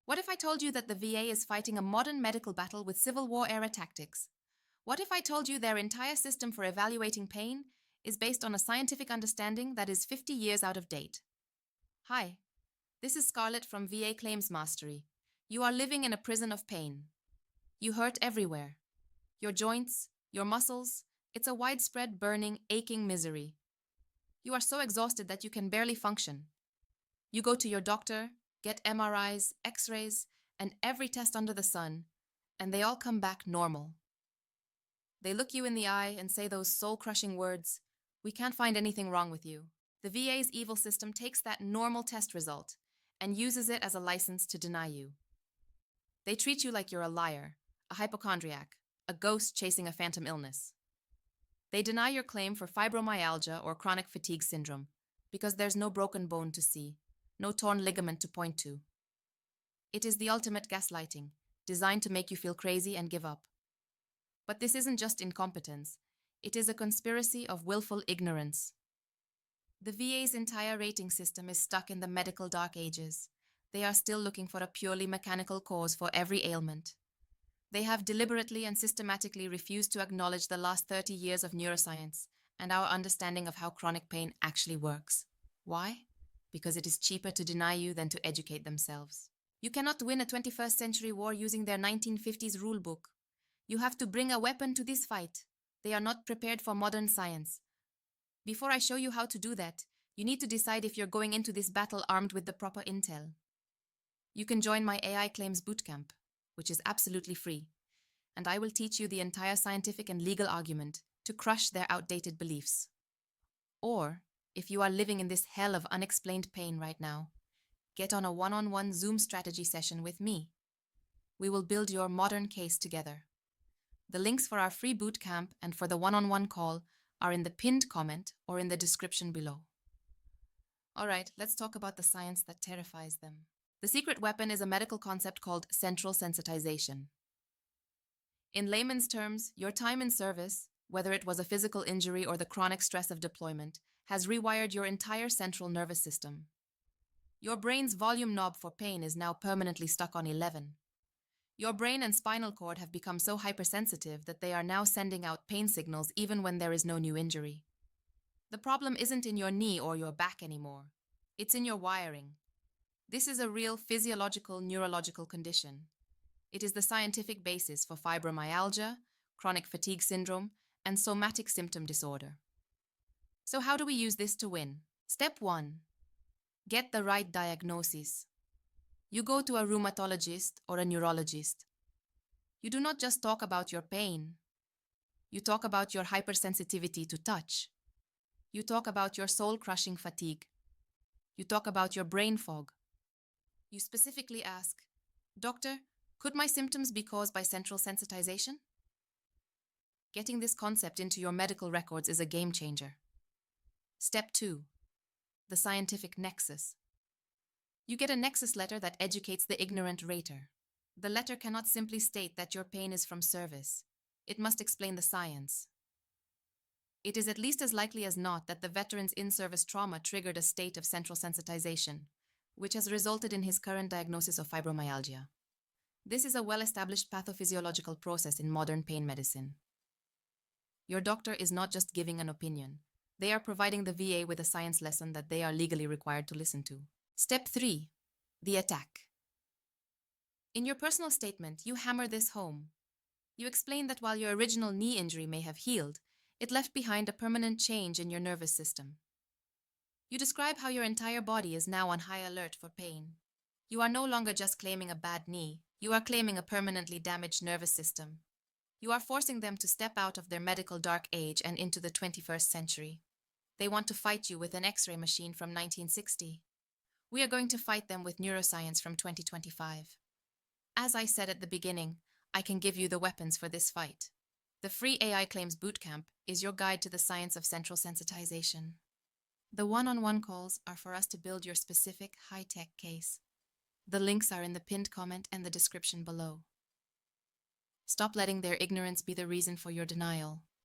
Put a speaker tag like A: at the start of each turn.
A: What if I told you that the VA is fighting a modern medical battle with Civil War-era tactics? What if I told you their entire system for evaluating pain is based on a scientific understanding that is 50 years out of date? Hi, this is Scarlett from VA Claims Mastery. You are living in a prison of pain. You hurt everywhere. Your joints, your muscles, it's a widespread, burning, aching misery. You are so exhausted that you can barely function. You go to your doctor, get MRIs, X-rays, and every test under the sun, and they all come back normal. They look you in the eye and say those soul-crushing words, "We can't find anything wrong with you." The VA's evil system takes that normal test result and uses it as a license to deny you. They treat you like you're a liar, a hypochondriac, a ghost chasing a phantom illness. They deny your claim for fibromyalgia or chronic fatigue syndrome because there's no broken bone to see, no torn ligament to point to. It is the ultimate gaslighting, designed to make you feel crazy and give up. But this isn't just incompetence. It is a conspiracy of willful ignorance. The VA's entire rating system is stuck in the medical dark ages. They are still looking for a purely mechanical cause for every ailment. They have deliberately and systematically refused to acknowledge the last 30 years of neuroscience and our understanding of how chronic pain actually works. Why? Because it is cheaper to deny you than to educate themselves. You cannot win a 21st century war using their 1950s rulebook. You have to bring a weapon to this fight. They are not prepared for modern science. Before I show you how to do that, you need to decide if you're going into this battle armed with the proper intel. You can join my AI Claims Bootcamp, which is absolutely free, and I will teach you the entire scientific and legal argument to crush their outdated beliefs. Or, if you are living in this hell of unexplained pain right now, get on a one-on-one Zoom strategy session with me. We will build your modern case together. The links for our free bootcamp and for the one-on-one call are in the pinned comment or in the description below. All right, let's talk about the science that terrifies them. The secret weapon is a medical concept called central sensitization. In layman's terms, your time in service, whether it was a physical injury or the chronic stress of deployment, has rewired your entire central nervous system. Your brain's volume knob for pain is now permanently stuck on 11. Your brain and spinal cord have become so hypersensitive that they are now sending out pain signals even when there is no new injury. The problem isn't in your knee or your back anymore. It's in your wiring. This is a real physiological neurological condition. It is the scientific basis for fibromyalgia, chronic fatigue syndrome, and somatic symptom disorder. So how do we use this to win? Step 1. Get the right diagnosis. You go to a rheumatologist or a neurologist. You do not just talk about your pain. You talk about your hypersensitivity to touch. You talk about your soul-crushing fatigue. You talk about your brain fog. You specifically ask, "Doctor, could my symptoms be caused by central sensitization?" Getting this concept into your medical records is a game changer. Step 2. The scientific nexus. You get a nexus letter that educates the ignorant rater. The letter cannot simply state that your pain is from service. It must explain the science. It is at least as likely as not that the veteran's in-service trauma triggered a state of central sensitization, which has resulted in his current diagnosis of fibromyalgia. This is a well-established pathophysiological process in modern pain medicine. Your doctor is not just giving an opinion. They are providing the VA with a science lesson that they are legally required to listen to. Step 3. The attack. In your personal statement, you hammer this home. You explain that while your original knee injury may have healed, it left behind a permanent change in your nervous system. You describe how your entire body is now on high alert for pain. You are no longer just claiming a bad knee. You are claiming a permanently damaged nervous system. You are forcing them to step out of their medical dark age and into the 21st century. They want to fight you with an X-ray machine from 1960. We are going to fight them with neuroscience from 2025. As I said at the beginning, I can give you the weapons for this fight. The free AI Claims Bootcamp is your guide to the science of central sensitization. The one-on-one calls are for us to build your specific high-tech case. The links are in the pinned comment and the description below. Stop letting their ignorance be the reason for your denial.